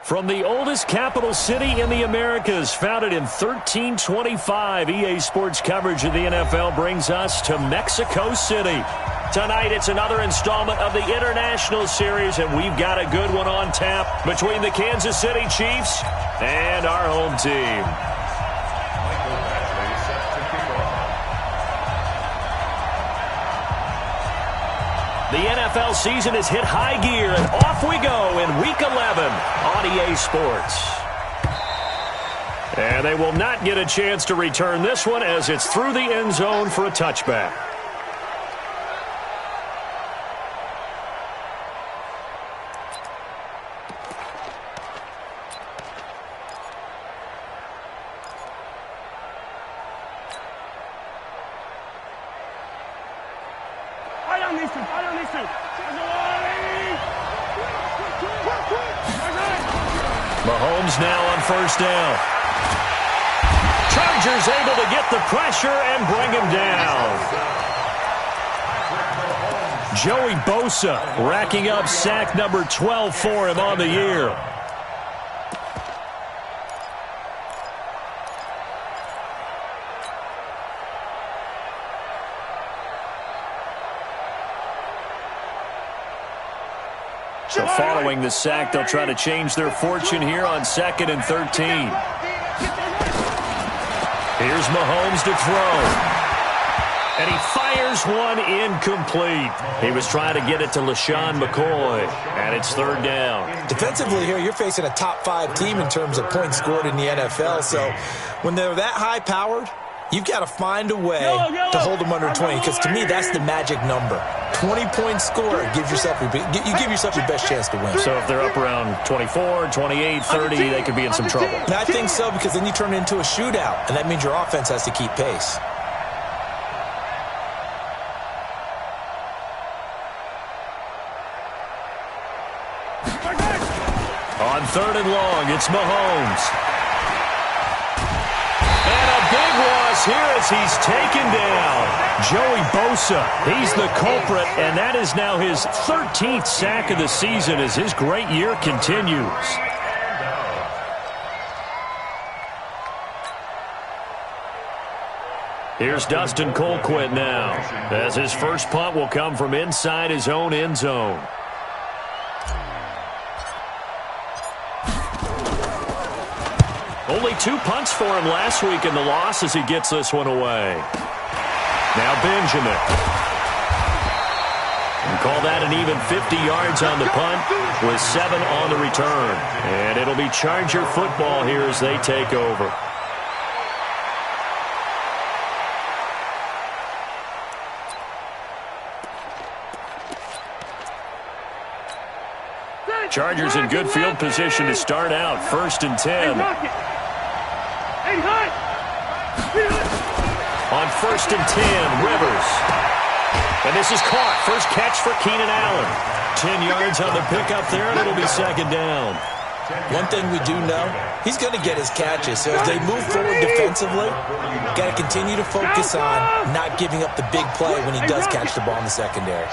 From the oldest capital city in the Americas, founded in 1325, EA Sports coverage of the NFL brings us to Mexico City. Tonight, it's another installment of the International Series, and we've got a good one on tap between the Kansas City Chiefs and our home team. The NFL season has hit high gear, and off we go in Week 11 on EA Sports. And they will not get a chance to return this one as it's through the end zone for a touchback. Mahomes now on first down. Chargers able to get the pressure and bring him down. Joey Bosa racking up sack number 12 for him on the year. So following the sack, they'll try to change their fortune here on 2nd and 13. Here's Mahomes to throw. And he fires one incomplete. He was trying to get it to LaShawn McCoy, and it's 3rd down. Defensively here, you're facing a top 5 team in terms of points scored in the NFL. So when they're that high-powered, you've got to find a way to hold them under 20, because to me, that's the magic number. 20-point score, you give yourself your best chance to win. So if they're up around 24, 28, 30, they could be in some trouble. And I think so, because then you turn it into a shootout, and that means your offense has to keep pace. On 3rd and long, it's Mahomes. Big loss here as he's taken down. Joey Bosa, he's the culprit, and that is now his 13th sack of the season as his great year continues. Here's Dustin Colquitt now, as his first punt will come from inside his own end zone. Only 2 punts for him last week in the loss as he gets this one away. Now Benjamin. And call that an even 50 yards on the punt with 7 on the return. And it'll be Charger football here as they take over. Chargers in good field position to start out. 1st and 10. On 1st and 10, Rivers. And this is caught. First catch for Keenan Allen. 10 yards on the pickup there, and it'll be 2nd down. One thing we do know, he's going to get his catches. So as they move forward defensively, got to continue to focus on not giving up the big play when he does catch the ball in the secondary.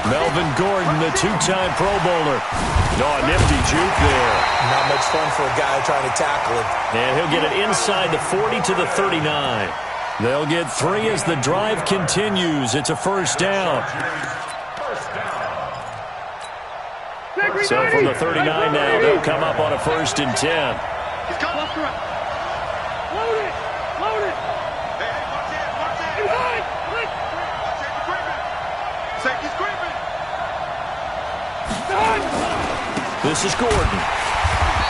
Melvin Gordon, the 2-time Pro Bowler. Oh, a nifty juke there. Not much fun for a guy trying to tackle it. And he'll get it inside the 40 to the 39. They'll get 3 as the drive continues. It's a 1st down. So from the 39 now, they'll come up on a 1st and 10. This is Gordon.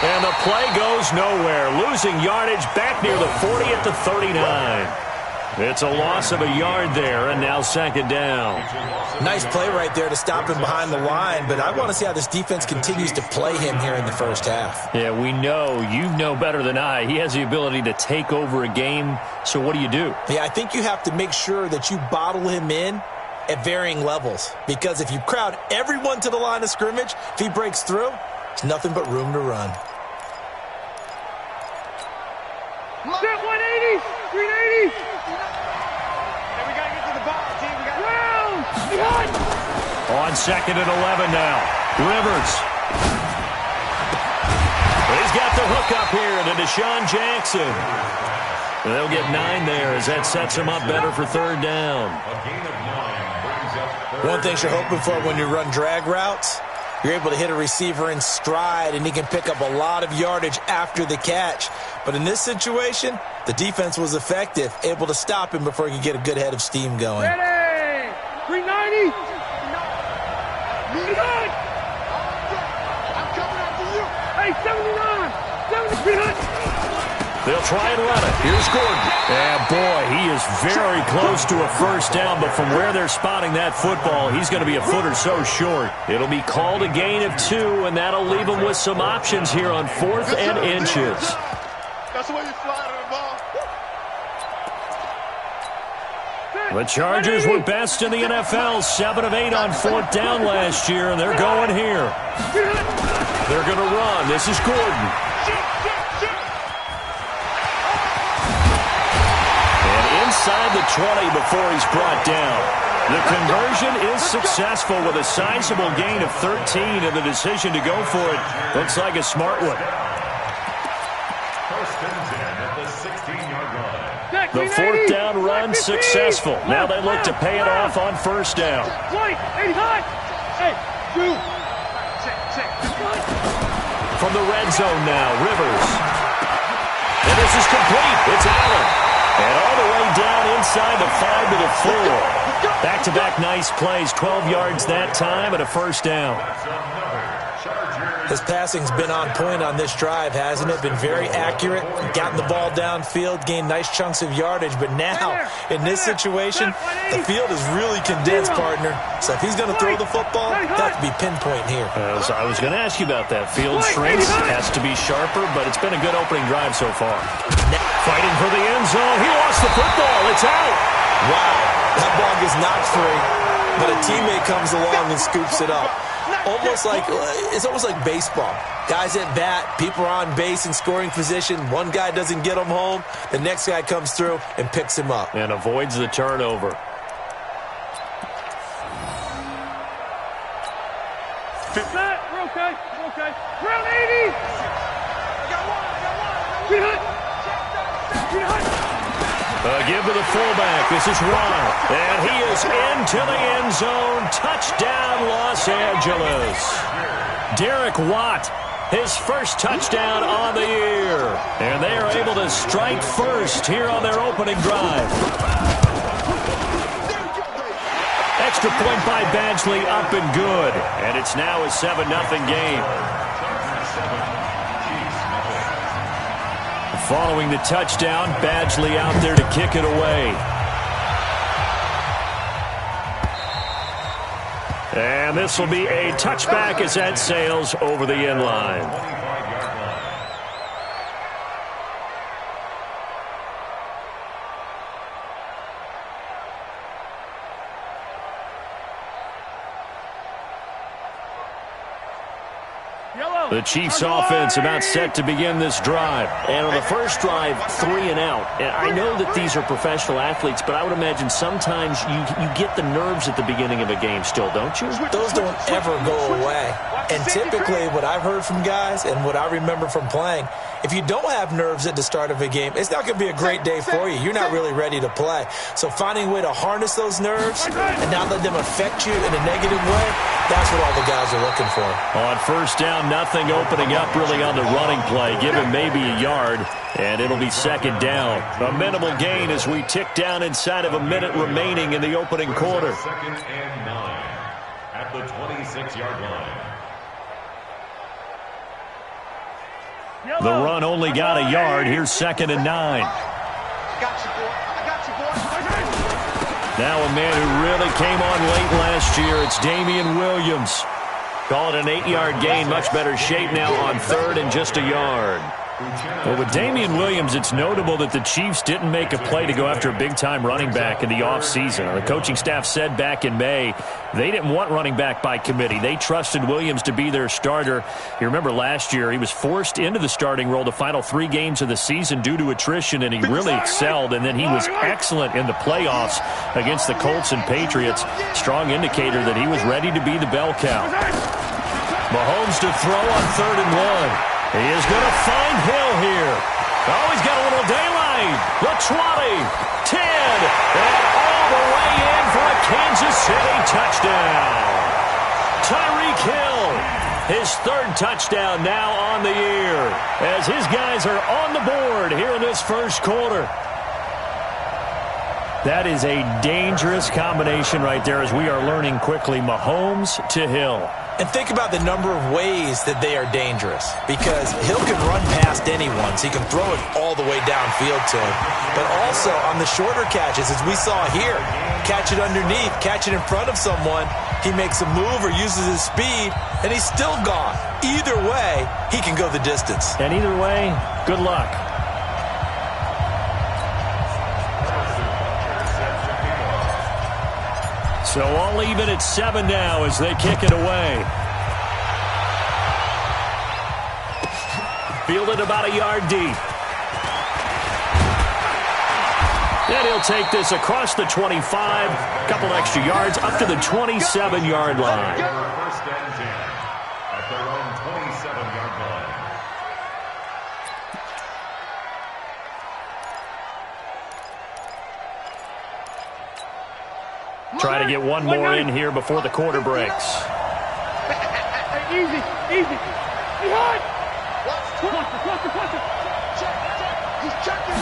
And the play goes nowhere. Losing yardage back near the 40 at the 39. It's a loss of a yard there, and now 2nd down. Nice play right there to stop him behind the line, but I want to see how this defense continues to play him here in the first half. Yeah, we know. You know better than I. He has the ability to take over a game, so what do you do? Yeah, I think you have to make sure that you bottle him in at varying levels, because if you crowd everyone to the line of scrimmage, if he breaks through, there's nothing but room to run. Set 180, 380. And we got to get to the ball, team. We got round. On 2nd and 11 now. Rivers. He's got the hook up here to Deshaun Jackson. They'll get 9 there as that sets him up better for third down. One thing you're hoping for when you run drag routes, you're able to hit a receiver in stride, and he can pick up a lot of yardage after the catch. But in this situation, the defense was effective, able to stop him before he could get a good head of steam going. Ready! 390! I'm coming after you! Hey, 79! 7300! They'll try and run it. Here's Gordon. And boy, he is very close to a first down, but from where they're spotting that football, he's going to be a foot or so short. It'll be called a gain of 2, and that'll leave him with some options here on 4th and inches. That's the way you fly to the ball. The Chargers were best in the NFL, 7 of 8 on 4th down last year, and they're going here. They're going to run. This is Gordon. Inside the 20 before he's brought down. The conversion is successful with a sizable gain of 13, and the decision to go for it looks like a smart one. The 4th down run successful. Now they look to pay it off on first down. From the red zone now, Rivers. And this is complete. It's Allen. And all the way down inside the 5 to the 4. Back-to-back nice plays, 12 yards that time and a first down. His passing's been on point on this drive, hasn't it? Been very accurate, gotten the ball downfield, gained nice chunks of yardage. But now, in this situation, the field is really condensed, partner. So if he's going to throw the football, he'll have to be pinpoint here. I was going to ask you about that. Field shrinks, has to be sharper, but it's been a good opening drive so far. Fighting for the end zone. He lost the football. It's out. Wow, that ball gets knocked free, but a teammate comes along and scoops it up. It's almost like baseball. Guys at bat, people are on base in scoring position. One guy doesn't get him home. The next guy comes through and picks him up. And avoids the turnover. We're okay. Round 80! Give to the fullback. This is Ron. And he is into the end zone. Touchdown, Los Angeles. Derek Watt, his first touchdown on the year. And they are able to strike first here on their opening drive. Extra point by Badgley, up and good. And it's now a 7-0 game. Following the touchdown, Badgley out there to kick it away. And this will be a touchback as that sails over the end line. The Chiefs offense about set to begin this drive. And on the first drive, 3 and out. And I know that these are professional athletes, but I would imagine sometimes you get the nerves at the beginning of a game still, don't you? Those don't ever go away. And typically what I've heard from guys and what I remember from playing, if you don't have nerves at the start of a game, it's not going to be a great day for you. You're not really ready to play. So finding a way to harness those nerves and not let them affect you in a negative way, that's what all the guys are looking for. On first down, nothing opening up really on the running play. Give him maybe a yard, and it'll be second down. A minimal gain as we tick down inside of a minute remaining in the opening quarter. Second and 9 at the 26-yard line. The run only got a yard. Here's second and 9. Now a man who really came on late last year, it's Damian Williams. Call it an 8-yard gain, much better shape now on third and just a yard. Well, with Damian Williams, it's notable that the Chiefs didn't make a play to go after a big-time running back in the offseason. The coaching staff said back in May they didn't want running back by committee. They trusted Williams to be their starter. You remember last year, he was forced into the starting role the final 3 games of the season due to attrition, and he really excelled, and then he was excellent in the playoffs against the Colts and Patriots. Strong indicator that he was ready to be the bell cow. Mahomes to throw on 3rd and 1. He is going to find Hill here. Oh, he's got a little daylight. The 20, 10, and all the way in for a Kansas City touchdown. Tyreek Hill, his 3rd touchdown now on the year, as his guys are on the board here in this first quarter. That is a dangerous combination right there, as we are learning quickly. Mahomes to Hill. And think about the number of ways that they are dangerous, because Hill can run past anyone, so he can throw it all the way downfield to him. But also on the shorter catches, as we saw here, catch it underneath, catch it in front of someone, he makes a move or uses his speed, and he's still gone. Either way, he can go the distance. And either way, good luck. So all even at 7 now as they kick it away. Fielded about a yard deep. And he'll take this across the 25, a couple extra yards, up to the 27-yard line. First and 10 at their own 27-yard line. Try to get one more in here before the quarter breaks. Easy, easy. Behind. He's checking.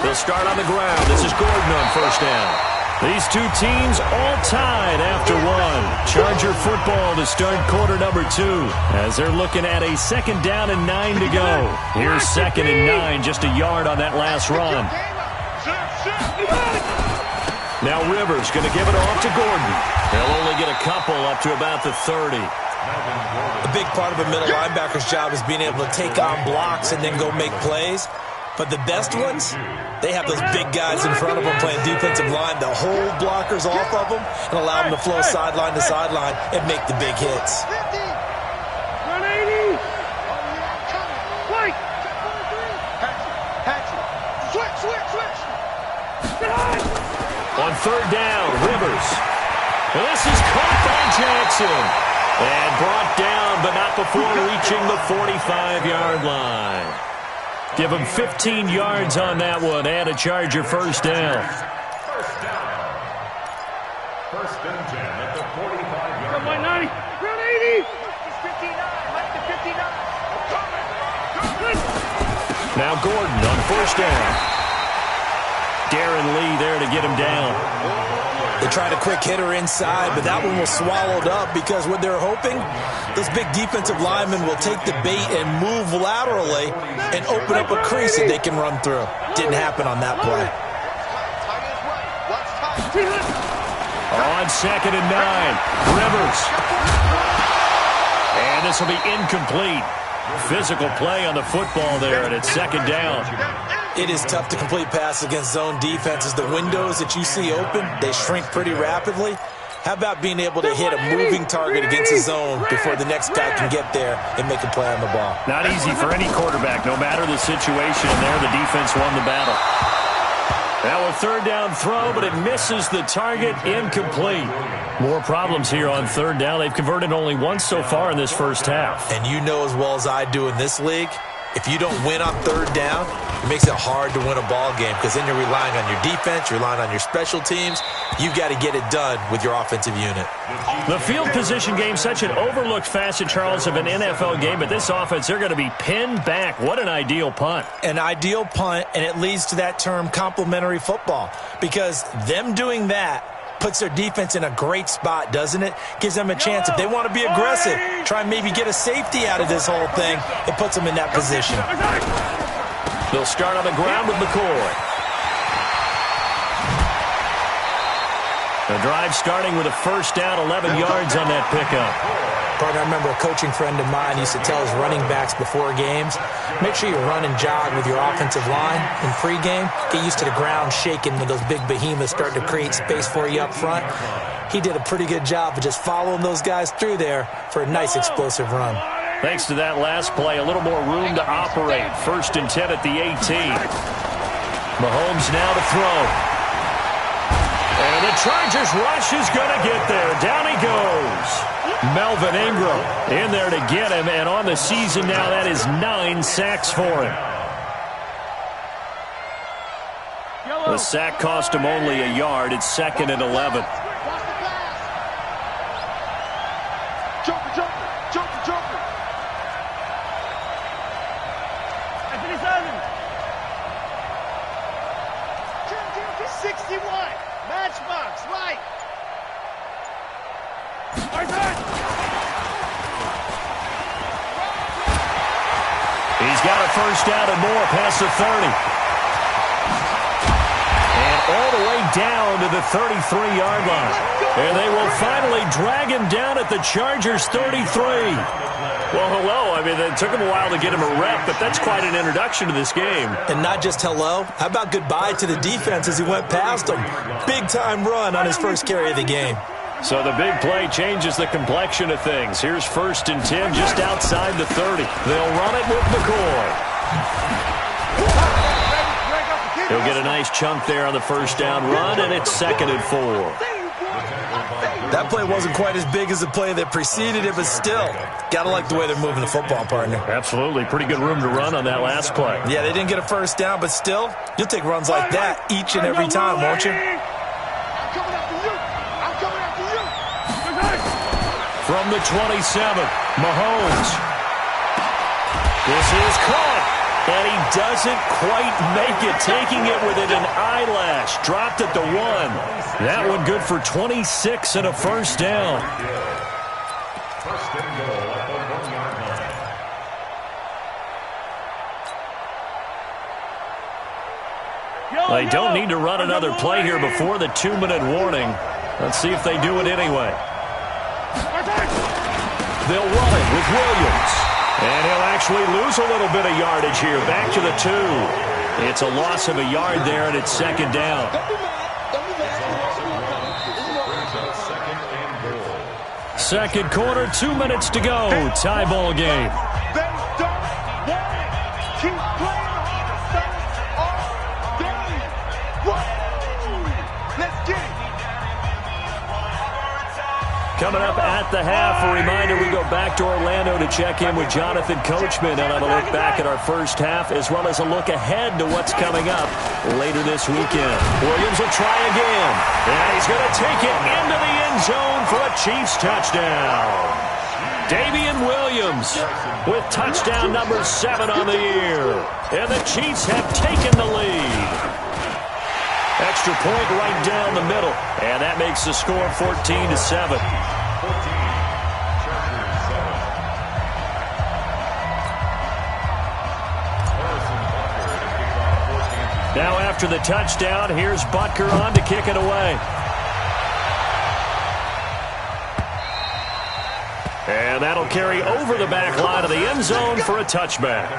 They'll start on the ground. This is Gordon on first down. These two teams all tied after one. Charger football to start quarter number 2, as they're looking at a 2nd down and 9 to go. Here's 2nd and 9, just a yard on that last run. Now Rivers going to give it off to Gordon. They'll only get a couple up to about the 30. A big part of a middle linebacker's job is being able to take on blocks and then go make plays. But the best ones, they have those big guys in front of them playing defensive line that hold blockers off of them and allow them to flow sideline to sideline and make the big hits. 180. White. Switch. On 3rd down, Rivers. And this is caught by Jackson. And brought down, but not before reaching the 45-yard line. Give him 15 yards on that one and a Charger first down. First down. First and 10 at the 45-yard line. 90. 180. Now Gordon on first down. Darren Lee there to get him down. They tried a quick hitter inside, but that one was swallowed up because what they're hoping, those big defensive linemen will take the bait and move laterally and open up a crease that they can run through. Didn't happen on that play. On 2nd and 9, Rivers. And this will be incomplete. Physical play on the football there, and it's 2nd down. It is tough to complete passes against zone defenses. The windows that you see open, they shrink pretty rapidly. How about being able to hit a moving target against a zone before the next guy can get there and make a play on the ball? Not easy for any quarterback, no matter the situation. And there, the defense won the battle. Now a 3rd down throw, but it misses the target, incomplete. More problems here on 3rd down. They've converted only once so far in this first half. And you know as well as I do in this league, if you don't win on 3rd down, it makes it hard to win a ball game because then you're relying on your defense, you're relying on your special teams. You've got to get it done with your offensive unit. The field position game, such an overlooked facet, Charles, of an NFL game, but this offense, they're going to be pinned back. What an ideal punt. An ideal punt, and it leads to that term complementary football, because them doing that puts their defense in a great spot, doesn't it? Gives them a chance. If they want to be aggressive, try and maybe get a safety out of this whole thing, it puts them in that position. They'll start on the ground with McCoy. The drive starting with a first down, 11 yards on that pickup. Partner, I remember a coaching friend of mine used to tell his running backs before games, make sure you run and jog with your offensive line in pregame. Get used to the ground shaking when those big behemoths start to create space for you up front. He did a pretty good job of just following those guys through there for a nice explosive run. Thanks to that last play, a little more room to operate. 1st and 10 at the 18. Mahomes now to throw. And the Chargers rush is going to get there. Down he goes. Melvin Ingram in there to get him, and on the season now, that is 9 sacks for him. The sack cost him only a yard. It's 2nd and 11. Joker. 61. Matchbox, right. He's got a first down and more past the 30. And all the way down to the 33-yard line. And they will finally drag him down at the Chargers' 33. Well, hello. I mean, it took him a while to get him a rep, but that's quite an introduction to this game. And not just hello. How about goodbye to the defense as he went past him? Big-time run on his first carry of the game. So the big play changes the complexion of things. Here's 1st and 10 just outside the 30. They'll run it with McCoy. He'll get a nice chunk there on the first down run, and it's 2nd and 4. That play wasn't quite as big as the play that preceded it, but still, got to like the way they're moving the football, partner. Absolutely. Pretty good room to run on that last play. Yeah, they didn't get a first down, but still, you'll take runs like that each and every time, won't you? From the 27, Mahomes. This is caught. And he doesn't quite make it, taking it within an eyelash. Dropped at the 1. That one good for 26 and a first down. First and goal at the 1-yard line. They don't need to run another play here before the 2-minute warning. Let's see if they do it anyway. They'll run it with Williams. And he'll actually lose a little bit of yardage here. Back to the 2. It's a loss of a yard there, and it's 2nd down. Second quarter, 2 minutes to go. Tie ball game. They don't want it. Keep playing hard. Let's get it. Coming up at the half, a reminder we go back to Orlando to check in with Jonathan Coachman and have a look back at our first half as well as a look ahead to what's coming up later this weekend. Williams will try again, and he's going to take it into the end zone for a Chiefs touchdown. Damian Williams with touchdown number 7 on the year, and the Chiefs have taken the lead. Extra point right down the middle, and that makes the score 14-7. Now after the touchdown, here's Butker on to kick it away. And that'll carry over the back line of the end zone for a touchback.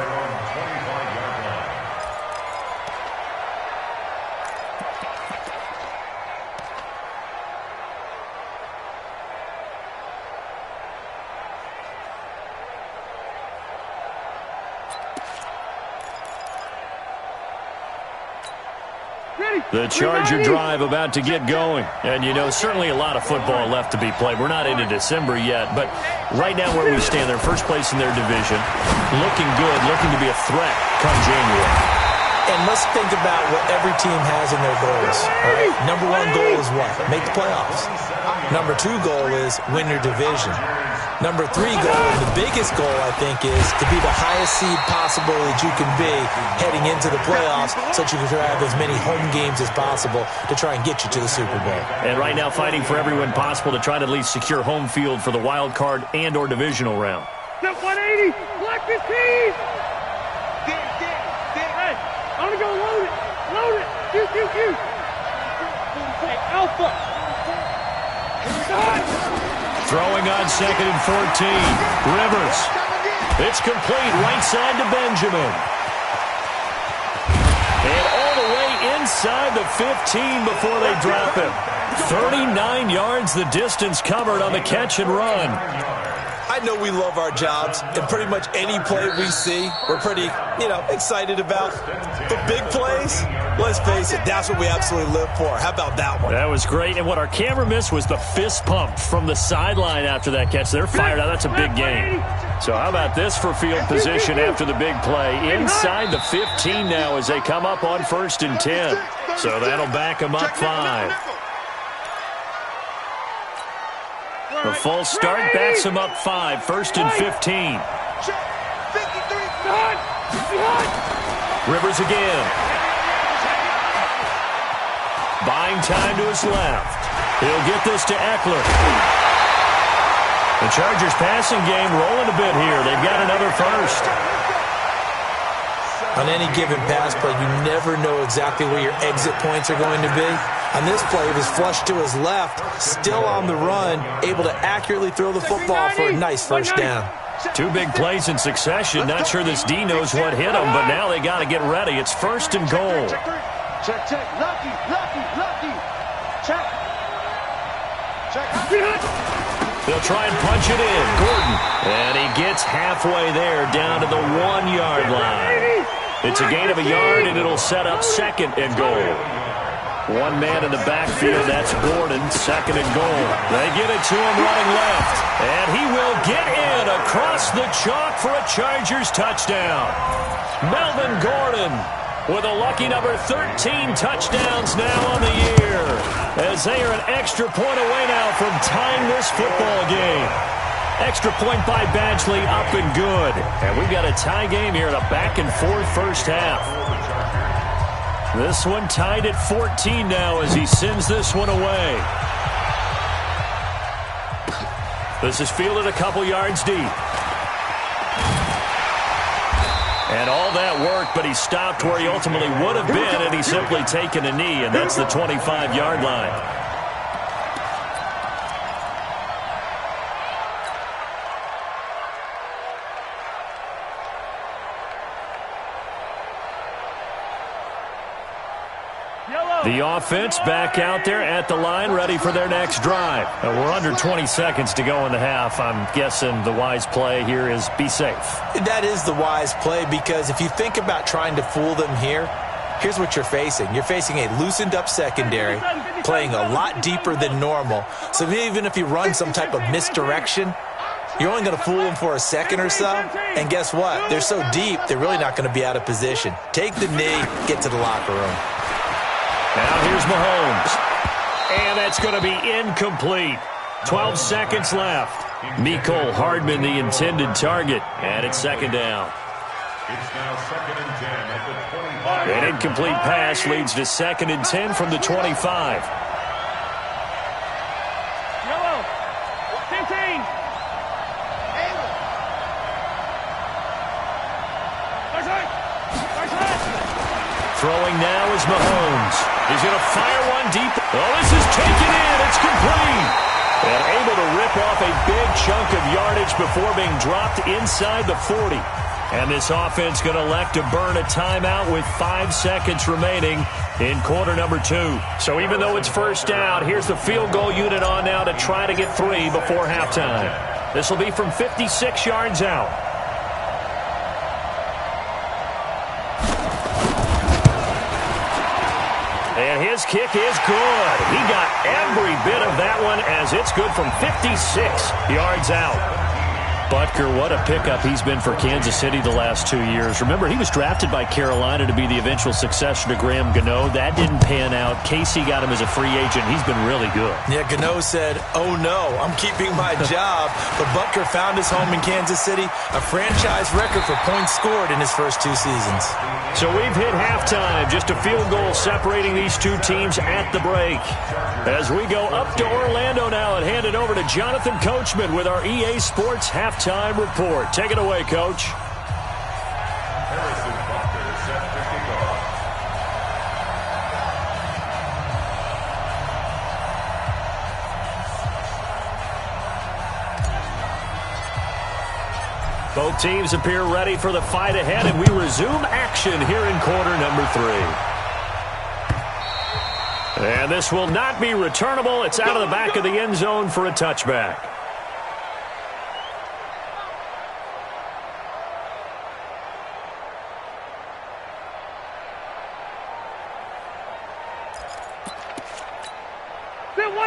The Charger drive about to get going. And, you know, certainly a lot of football left to be played. We're not into December yet, but right now where we stand, they're first place in their division. Looking good, looking to be a threat come January. And let's think about what every team has in their goals. All right? Number 1 goal is what? Make the playoffs. Number 2 goal is win your division. Number 3 goal, and the biggest goal, I think, is to be the highest seed possible that you can be heading into the playoffs so that you can have as many home games as possible to try and get you to the Super Bowl. And right now fighting for every win possible to try to at least secure home field for the wild card and or divisional round. Step 180. Block this team. Hey, I'm going to go load it. Load it. Shoot. Hey, Alpha. Throwing on 2nd and 14. Rivers. It's complete right side to Benjamin. And all the way inside the 15 before they drop him. 39 yards the distance covered on the catch and run. I know we love our jobs, and pretty much any play we see, we're pretty, excited about. But big plays, let's face it, that's what we absolutely live for. How about that one? That was great, and what our camera missed was the fist pump from the sideline after that catch. They're fired out. That's a big game. So how about this for field position after the big play? Inside the 15 now as they come up on 1st and 10. So that'll back them up 5. The false start backs him up 5, 1st and 15. Rivers again. Buying time to his left. He'll get this to Eckler. The Chargers passing game rolling a bit here. They've got another first. On any given pass play, you never know exactly where your exit points are going to be. On this play, he was flushed to his left, still on the run, able to accurately throw the football for a nice first down. 2 big plays in succession. Not sure this D knows what hit him, but now they got to get ready. It's 1st and goal. Check. Lucky. Check. They'll try and punch it in. Gordon. And he gets halfway there, down to the 1-yard line. It's a gain of a yard, and it'll set up 2nd and goal. One man in the backfield, that's Gordon, 2nd and goal. They get it to him running left, and he will get in across the chalk for a Chargers touchdown. Melvin Gordon with a lucky number 13 touchdowns now on the year, as they are an extra point away now from tying this football game. Extra point by Badgley, up and good. And we've got a tie game here in a back-and-forth first half. This one tied at 14 now as he sends this one away. This is fielded a couple yards deep. And all that worked, but he stopped where he ultimately would have been, and he's simply taken a knee, and that's the 25-yard line. The offense back out there at the line, ready for their next drive. We're under 20 seconds to go in the half. I'm guessing the wise play here is be safe. That is the wise play, because if you think about trying to fool them here, here's what you're facing. You're facing a loosened-up secondary, playing a lot deeper than normal. So even if you run some type of misdirection, you're only going to fool them for a second or so. And guess what? They're so deep, they're really not going to be out of position. Take the knee, get to the locker room. Now here's Mahomes. And that's going to be incomplete. 12 seconds left. Mecole Hardman, the intended target. And it's 2nd down. It's now 2nd and 10 at the 25. An incomplete pass leads to 2nd and 10 from the 25. Yellow. 15. Throwing now is Mahomes. He's going to fire one deep. Oh, this is taken in. It's complete. And able to rip off a big chunk of yardage before being dropped inside the 40. And this offense going to elect to burn a timeout with 5 seconds remaining in quarter number 2. So even though it's first down, here's the field goal unit on now to try to get 3 before halftime. This will be from 56 yards out. And his kick is good. He got every bit of that one as it's good from 56 yards out. Butker, what a pickup he's been for Kansas City the last 2 years. Remember, he was drafted by Carolina to be the eventual successor to Graham Gano. That didn't pan out. Casey got him as a free agent. He's been really good. Yeah, Gano said, oh no, I'm keeping my job. But Butker found his home in Kansas City, a franchise record for points scored in his first 2 seasons. So we've hit halftime. Just a field goal separating these two teams at the break. As we go up to Orlando now and hand it over to Jonathan Coachman with our EA Sports Halftime Report. Take it away, Coach. Harrison Butker set to kick off. Both teams appear ready for the fight ahead, and we resume action here in quarter number 3. And this will not be returnable. It's out of the back of the end zone for a touchback.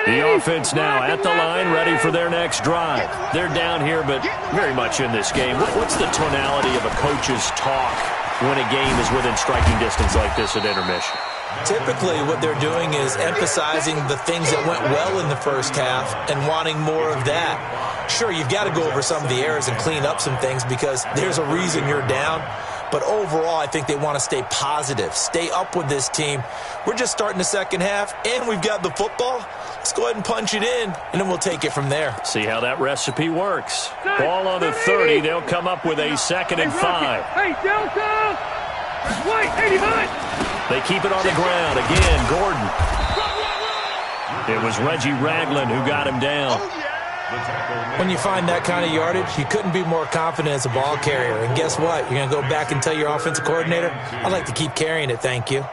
The offense now at the line, ready for their next drive. They're down here, but very much in this game. What's the tonality of a coach's talk when a game is within striking distance like this at intermission? Typically, what they're doing is emphasizing the things that went well in the first half and wanting more of that. Sure, you've got to go over some of the errors and clean up some things because there's a reason you're down. But overall, I think they want to stay positive, stay up with this team. We're just starting the second half, and we've got the football. Let's go ahead and punch it in, and then we'll take it from there. See how that recipe works. Ball on the 30. They'll come up with a 2nd and 5. Hey, Delta! Wait, 85! They keep it on the ground. Again, Gordon. It was Reggie Ragland who got him down. When you find that kind of yardage, you couldn't be more confident as a ball carrier. And guess what? You're going to go back and tell your offensive coordinator, I'd like to keep carrying it, thank you.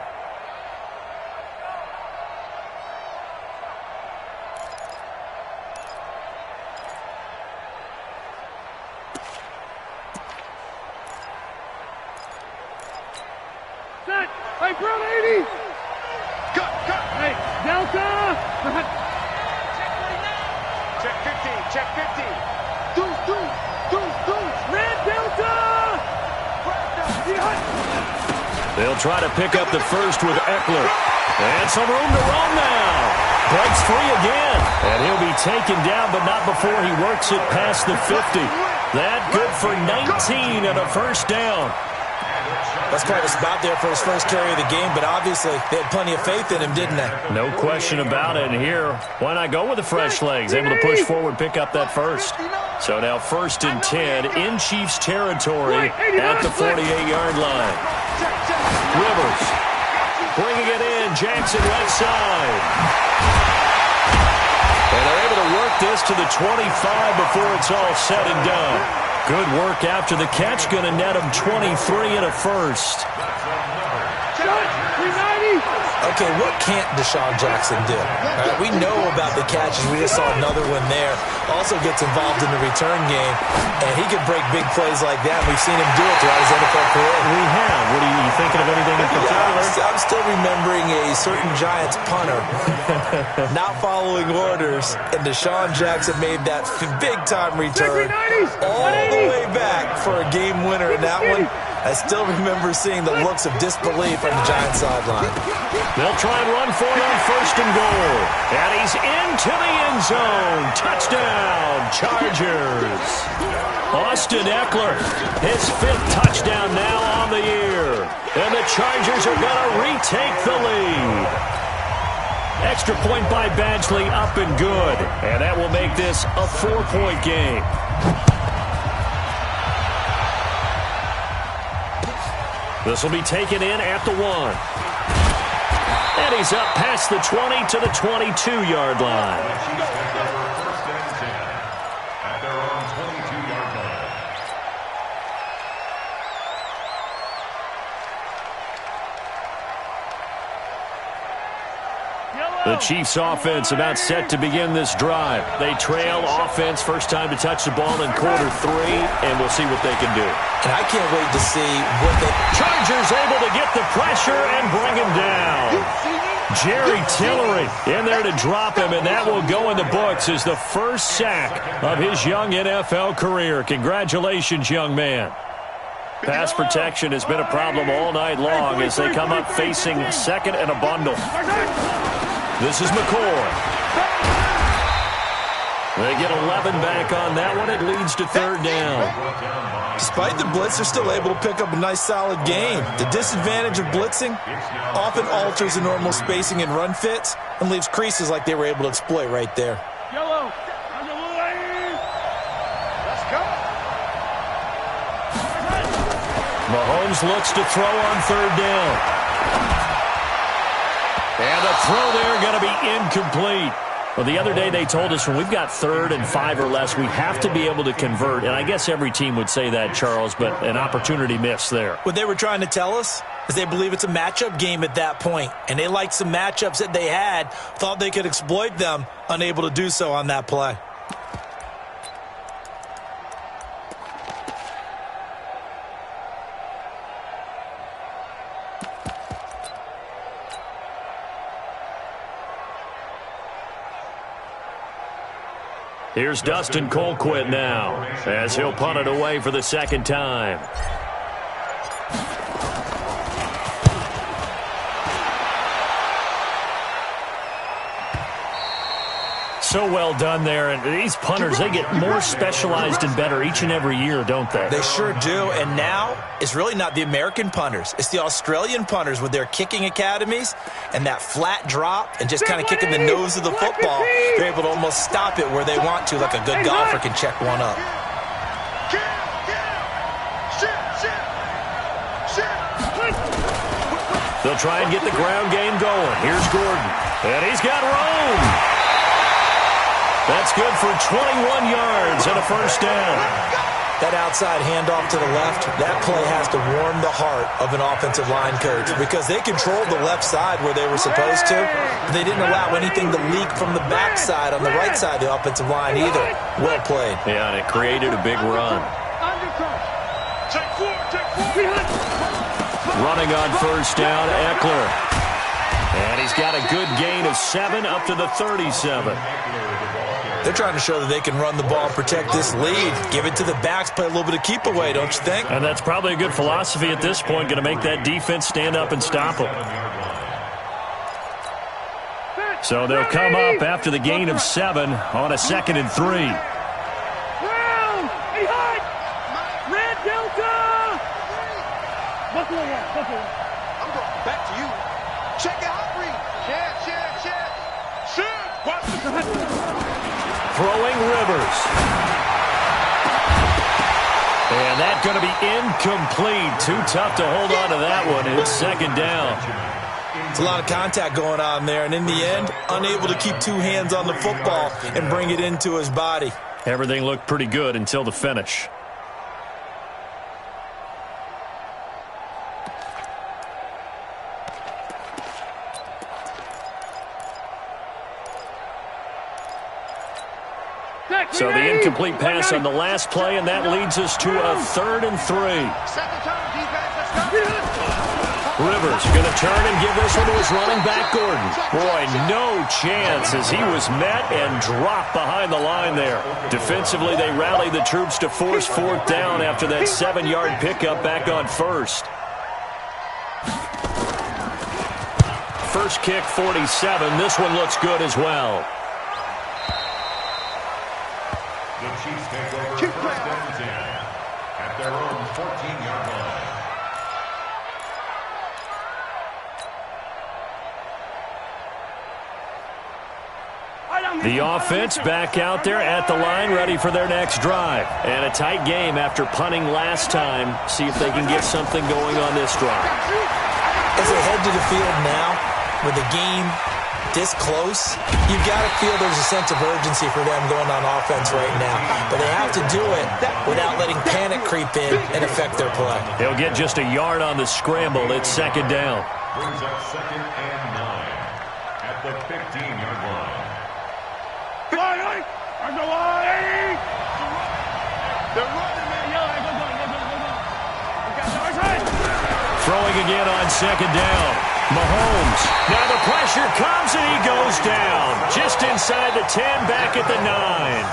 Set! Hey, Brown 80! Cut! Hey, Delta! Check 50, check 50. Red Delta! They'll try to pick up the first with Eckler. And some room to run now. Breaks free again. And he'll be taken down, but not before he works it past the 50. That good for 19 and a first down. That's quite a spot there for his first carry of the game, but obviously they had plenty of faith in him, didn't they? No question about it. And here, why not go with the fresh legs? Able to push forward, pick up that first. So now 1st and 10 in Chiefs territory at the 48-yard line. Rivers bringing it in. Jackson left side. And they're able to work this to the 25 before it's all said and done. Good work after the catch. Going to net him 23 and a first. Okay, what can't Deshaun Jackson do? All right, we know about the catches. We just saw another one there. Also gets involved in the return game, and he can break big plays like that. We've seen him do it throughout his NFL career. We have. What are you thinking of anything in particular? Yeah, I'm still remembering a certain Giants punter not following orders, and Deshaun Jackson made that big-time return all the way back for a game winner in that one. I still remember seeing the looks of disbelief on the Giants sideline. They'll try and run for it on 1st and goal. And he's into the end zone. Touchdown, Chargers. Austin Eckler, his 5th touchdown now on the year. And the Chargers are going to retake the lead. Extra point by Badgley, up and good. And that will make this a 4-point game. This will be taken in at the 1. And he's up past the 20 to the 22-yard line. The Chiefs offense about set to begin this drive. They trail offense, first time to touch the ball in quarter 3, and we'll see what they can do. And I can't wait to see what they... Chargers able to get the pressure and bring him down. Jerry Tillery in there to drop him, and that will go in the books as the first sack of his young NFL career. Congratulations, young man. Pass protection has been a problem all night long as they come up facing 2nd and a bundle. This is McCoy. They get 11 back on that one. It leads to 3rd down. Despite the blitz, they're still able to pick up a nice, solid game. The disadvantage of blitzing often alters the normal spacing and run fits and leaves creases like they were able to exploit right there. Yellow. Let's go. Mahomes looks to throw on 3rd down. And the throw there going to be incomplete. Well, the other day they told us when we've got 3rd and 5 or less, we have to be able to convert. And I guess every team would say that, Charles, but an opportunity missed there. What they were trying to tell us is they believe it's a matchup game at that point. And they liked some matchups that they had, thought they could exploit them, unable to do so on that play. Here's Dustin Colquitt now, as he'll punt it away for the second time. So well done there, and these punters, they get more specialized and better each and every year, don't they? They sure do, and now it's really not the American punters. It's the Australian punters with their kicking academies and that flat drop and just kind of kicking the nose of the football. They're able to almost stop it where they want to, like a good golfer can check one up. They'll try and get the ground game going. Here's Gordon, and he's got room. That's good for 21 yards and a first down. That outside handoff to the left, that play has to warm the heart of an offensive line coach because they controlled the left side where they were supposed to. But they didn't allow anything to leak from the backside on the right side of the offensive line either. Well played. Yeah, and it created a big run. Running on first down, Eckler. And he's got a good gain of 7 up to the 37. They're trying to show that they can run the ball and protect this lead. Give it to the backs, play a little bit of keep away, don't you think? And that's probably a good philosophy at this point, going to make that defense stand up and stop them. So they'll come up after the gain of 7 on a 2nd and 3. Brown! Hey, hot! Red Delta! Buckle up, buckle up. I'm going back to you. Check out Reed. Check. Throwing Rivers. And that's going to be incomplete. Too tough to hold on to that one. It's second down. It's a lot of contact going on there, and in the end, unable to keep 2 hands on the football and bring it into his body. Everything looked pretty good until the finish. So the incomplete pass on the last play, and that leads us to a 3rd and 3. Rivers going to turn and give this one to his running back, Gordon. Boy, no chance as he was met and dropped behind the line there. Defensively, they rallied the troops to force 4th down after that 7-yard pickup back on first. First kick, 47. This one looks good as well. The Chiefs take over first and 10 at their own 14-yard line. The offense back out there at the line, ready for their next drive. And a tight game after punting last time. See if they can get something going on this drive. As they head to the field now, with the game this close, you've got to feel there's a sense of urgency for them going on offense right now. But they have to do it without letting panic creep in and affect their play. They'll get just a yard on the scramble. It's second down. Brings up 2nd and 9 at the 15-yard line. They're running, man. Throwing again on second down. Mahomes. Now the pressure comes and he goes down. Just inside the 10, back at the 9.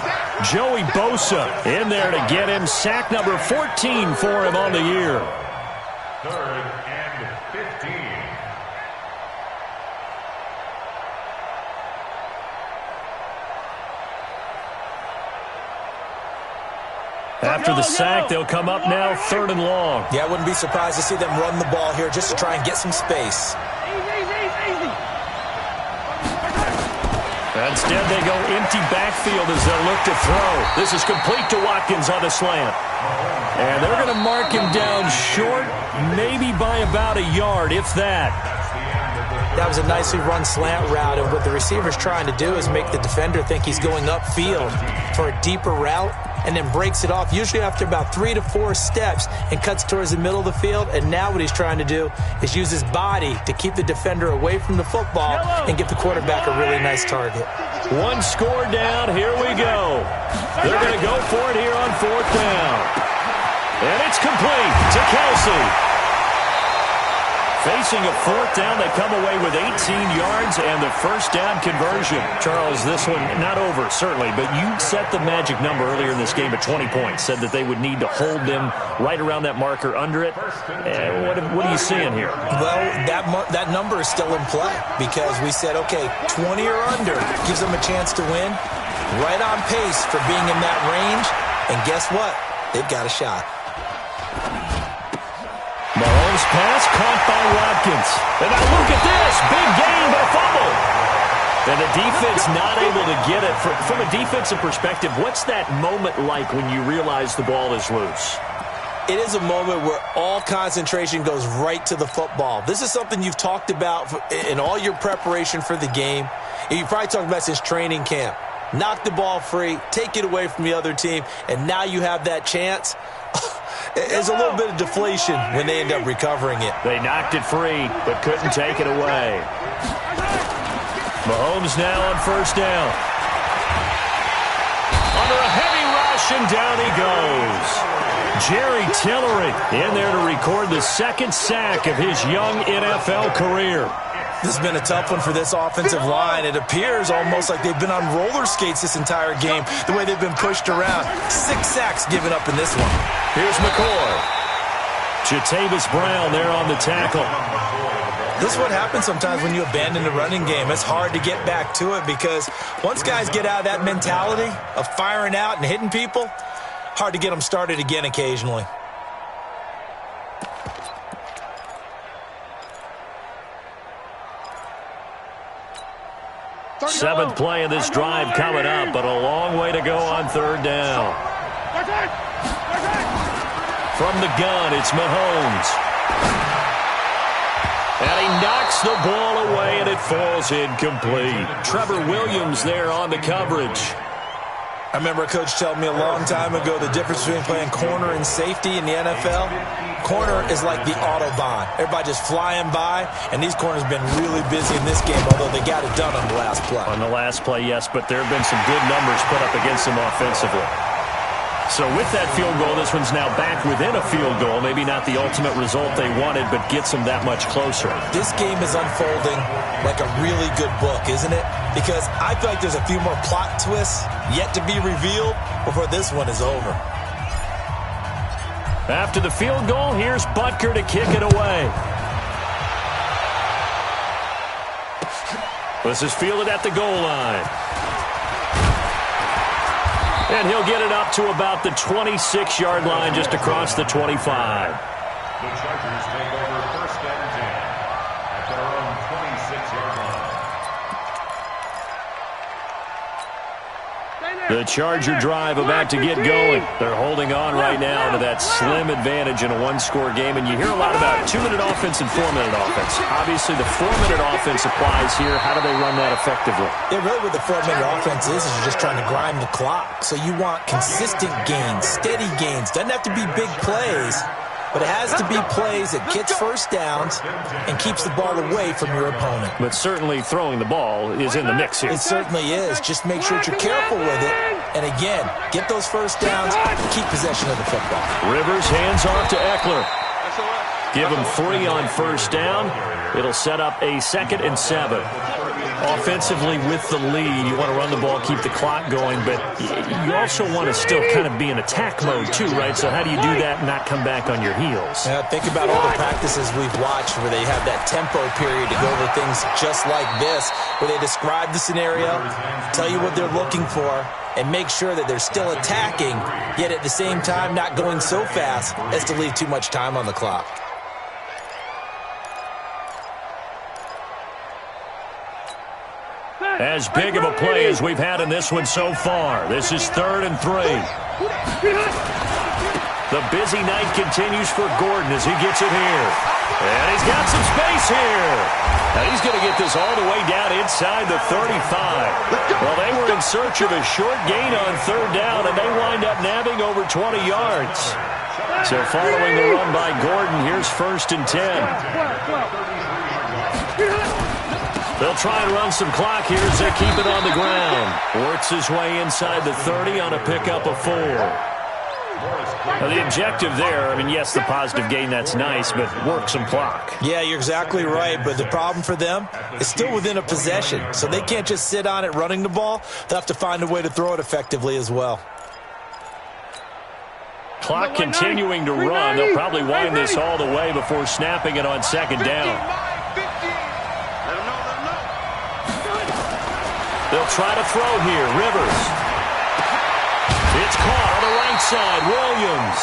Joey Bosa in there to get him. Sack number 14 for him on the year. 3rd and 15. After the sack, they'll come up now 3rd and long. Yeah, I wouldn't be surprised to see them run the ball here just to try and get some space. Instead, they go empty backfield as they look to throw. This is complete to Watkins on the slant. And they're going to mark him down short, maybe by about a yard, if that. That was a nicely run slant route, and what the receiver's trying to do is make the defender think he's going upfield for a deeper route, and then breaks it off, usually after about 3 to 4 steps, and cuts towards the middle of the field. And now what he's trying to do is use his body to keep the defender away from the football and give the quarterback a really nice target. 1 score down. Here we go. They're going to go for it here on 4th down. And it's complete to Kelsey. Facing a fourth down, they come away with 18 yards and the first down conversion. Charles, this one not over, certainly, but you set the magic number earlier in this game at 20 points. Said that they would need to hold them right around that marker under it. What are you seeing here? Well, that number is still in play because we said, okay, 20 or under gives them a chance to win. Right on pace for being in that range. And guess what? They've got a shot. Mahomes pass caught by Watkins. And now look at this. Big gain, but a fumble. And the defense not able to get it. From a defensive perspective, what's that moment like when you realize the ball is loose? It is a moment where all concentration goes right to the football. This is something you've talked about in all your preparation for the game. You probably talked about since training camp. Knock the ball free, take it away from the other team, and now you have that chance. There's a little bit of deflation when they end up recovering it. They knocked it free, but couldn't take it away. Mahomes now on first down. Under a heavy rush, and down he goes. Jerry Tillery in there to record the second sack of his young NFL career. This has been a tough one for this offensive line. It appears almost like they've been on roller skates this entire game, the way they've been pushed around. 6 sacks given up in this one. Here's McCoy. Jatavis Brown there on the tackle. This is what happens sometimes when you abandon the running game. It's hard to get back to it because once guys get out of that mentality of firing out and hitting people, hard to get them started again occasionally. Seventh play of this drive coming up, but a long way to go on third down. From the gun, it's Mahomes. And he knocks the ball away, and it falls incomplete. Trevor Williams there on the coverage. I remember a coach telling me a long time ago the difference between playing corner and safety in the NFL. Corner is like the Autobahn. Everybody just flying by, and these corners have been really busy in this game, although they got it done on the last play. On the last play, yes, but there have been some good numbers put up against them offensively. So with that field goal, this one's now back within a field goal. Maybe not the ultimate result they wanted, but gets them that much closer. This game is unfolding like a really good book, isn't it? Because I feel like there's a few more plot twists yet to be revealed before this one is over. After the field goal, here's Butker to kick it away. This is fielded at the goal line. And he'll get it up to about the 26-yard line, just across the 25. The Chargers take over first and 10 at their own 26-yard line. The Charger drive about to get going. They're holding on right now to that slim advantage in a one-score game. And you hear a lot about 2-minute offense and 4-minute offense. Obviously, the 4-minute offense applies here. How do they run that effectively? Yeah, really what the 4-minute offense is you're just trying to grind the clock. So you want consistent gains, steady gains. Doesn't have to be big plays, but it has to be plays that gets first downs and keeps the ball away from your opponent. But certainly throwing the ball is in the mix here. It certainly is. Just make sure that you're careful with it. And again, get those first downs, keep possession of the football. Rivers hands off to Eckler. Give him 3 on first down. It'll set up a 2nd and 7. Offensively with the lead, you want to run the ball, keep the clock going, but you also want to still kind of be in attack mode too, right? So how do you do that and not come back on your heels? Think about all the practices we've watched where they have that tempo period to go over things just like this, where they describe the scenario, tell you what they're looking for, and make sure that they're still attacking, yet at the same time not going so fast as to leave too much time on the clock. As big of a play as we've had in this one so far. This is 3rd and 3. The busy night continues for Gordon as he gets it here. And he's got some space here. Now he's going to get this all the way down inside the 35. Well, they were in search of a short gain on 3rd down, and they wind up nabbing over 20 yards. So following the run by Gordon, here's 1st and 10. They'll try and run some clock here as they keep it on the ground. Works his way inside the 30 on a pickup of 4. Now, the objective there, I mean, yes, the positive gain, that's nice, but work some clock. Yeah, you're exactly right, but the problem for them is still within a possession, so they can't just sit on it running the ball. They'll have to find a way to throw it effectively as well. Clock continuing to run. They'll probably wind this all the way before snapping it on second down. They'll try to throw here. Rivers. It's caught on the right side. Williams.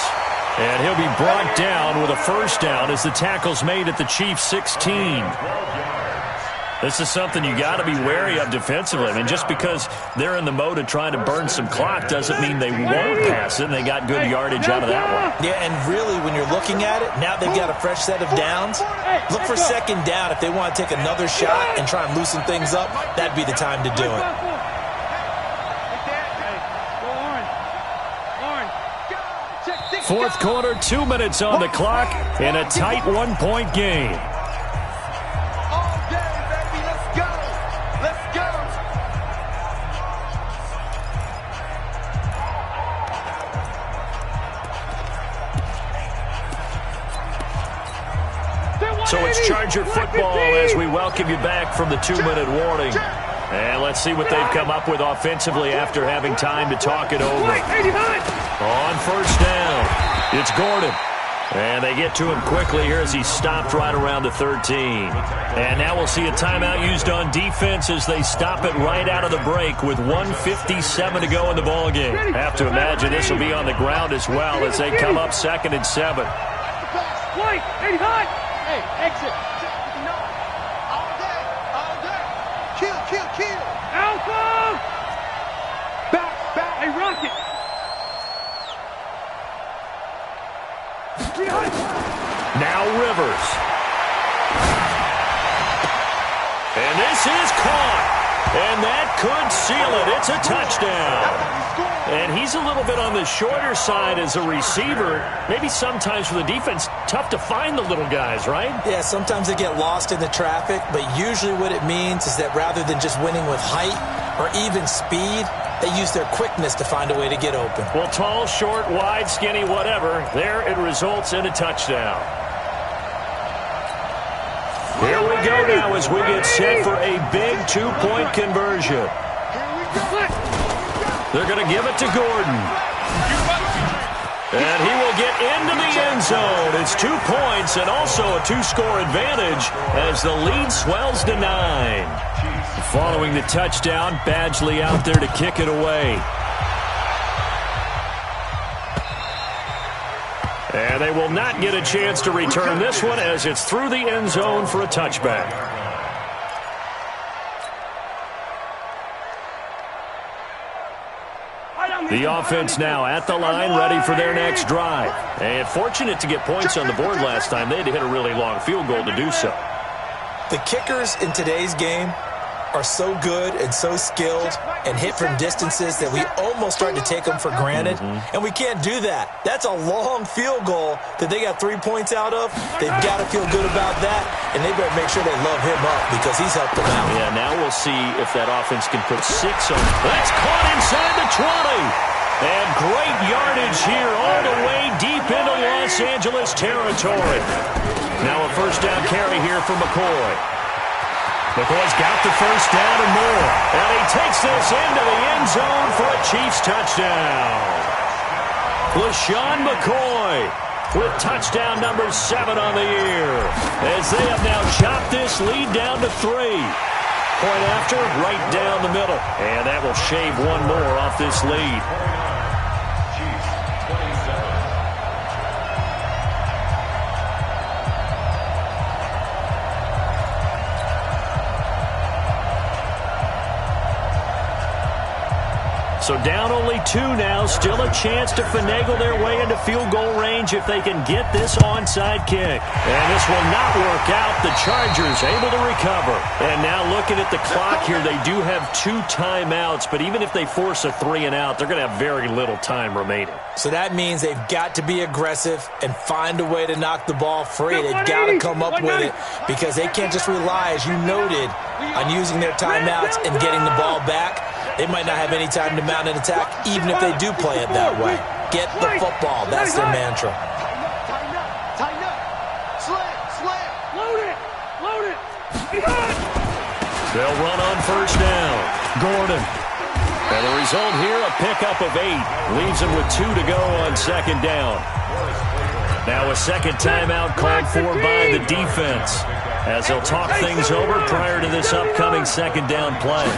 And he'll be brought down with a first down as the tackle's made at the Chiefs' 16. This is something you got to be wary of defensively. I mean, just because they're in the mode of trying to burn some clock doesn't mean they won't pass it, and they got good yardage out of that one. Yeah, and really, when you're looking at it, now they've got a fresh set of downs. Look for second down if they want to take another shot and try and loosen things up. That'd be the time to do it. Fourth quarter, 2 minutes on the clock, in a tight one-point game. So it's Charger football as we welcome you back from the 2-minute warning. And let's see what they've come up with offensively after having time to talk it over. On first down, it's Gordon. And they get to him quickly here as he stopped right around the 13. And now we'll see a timeout used on defense as they stop it right out of the break with 1:57 to go in the ballgame. Have to imagine this will be on the ground as well as they come up 2nd and 7. White, 85. Hey, exit. All day. Kill. Alpha. Back. Hey, Rocket. Now Rivers. And this is caught. And that could seal it. It's a touchdown. And he's a little bit on the shorter side as a receiver. Maybe sometimes for the defense, tough to find the little guys, right? Yeah, sometimes they get lost in the traffic, but usually what it means is that rather than just winning with height or even speed, they use their quickness to find a way to get open. Well, tall, short, wide, skinny, whatever, there it results in a touchdown. Here we go now as we get set for a big 2-point conversion. They're going to give it to Gordon. And he will get into the end zone. It's 2 points and also a 2-score advantage as the lead swells to 9. Following the touchdown, Badgley out there to kick it away. And they will not get a chance to return this one as it's through the end zone for a touchback. The offense now at the line, ready for their next drive. And fortunate to get points on the board last time. They had to hit a really long field goal to do so. The kickers in today's game are so good and so skilled and hit from distances that we almost start to take them for granted. And we can't do that. That's a long field goal that they got 3 points out of. They've got to feel good about that, and they better make sure they love him up because he's helped them out. Yeah, now we'll see if that offense can put 6 on. That's caught inside the 20. And great yardage here all the way deep into Los Angeles territory. Now a first down carry here for McCoy. McCoy's got the first down and more. And he takes this into the end zone for a Chiefs touchdown. LaShawn McCoy with touchdown number 7 on the year. As they have now chopped this lead down to 3. Point after, right down the middle. And that will shave one more off this lead. So down only 2 now, still a chance to finagle their way into field goal range if they can get this onside kick. And this will not work out. The Chargers able to recover. And now looking at the clock here, they do have 2 timeouts, but even if they force a 3 and out, they're going to have very little time remaining. So that means they've got to be aggressive and find a way to knock the ball free. They've got to come up with it because they can't just rely, as you noted, on using their timeouts and getting the ball back. They might not have any time to mount an attack, even if they do play it that way. Get the football. That's their mantra. Tighten up, tighten up. Slam. Load it. They'll run on first down. Gordon. And the result here, a pickup of 8. Leaves him with 2 to go on second down. Now a second timeout called for by the defense, as they'll talk things over prior to this upcoming second down play.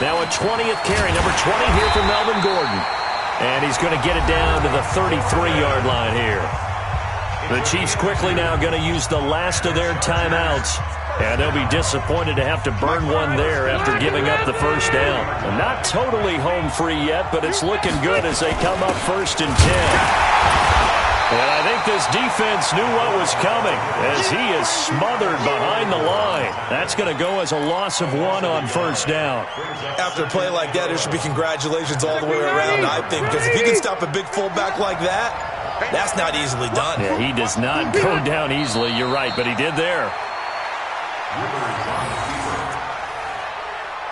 Now a 20th carry, number 20 here for Melvin Gordon. And he's going to get it down to the 33-yard line here. The Chiefs quickly now going to use the last of their timeouts. And they'll be disappointed to have to burn one there after giving up the first down. And not totally home free yet, but it's looking good as they come up 1st and 10. And I think this defense knew what was coming as he is smothered behind the line. That's going to go as a loss of 1 on first down. After a play like that, there should be congratulations all the way around, I think, because if you can stop a big fullback like that, that's not easily done. Yeah, he does not go down easily. You're right, but he did there.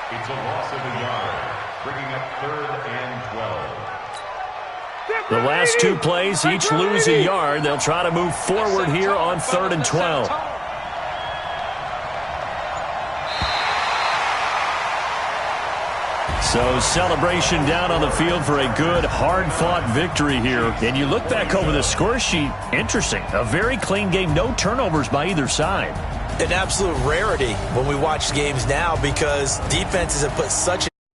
It's a loss of a yard, bringing up 3rd and 12. The last 2 plays, each lose a yard. They'll try to move forward here on 3rd and 12. So celebration down on the field for a good, hard-fought victory here. And you look back over the score sheet, interesting. A very clean game, no turnovers by either side. An absolute rarity when we watch games now because defenses have put such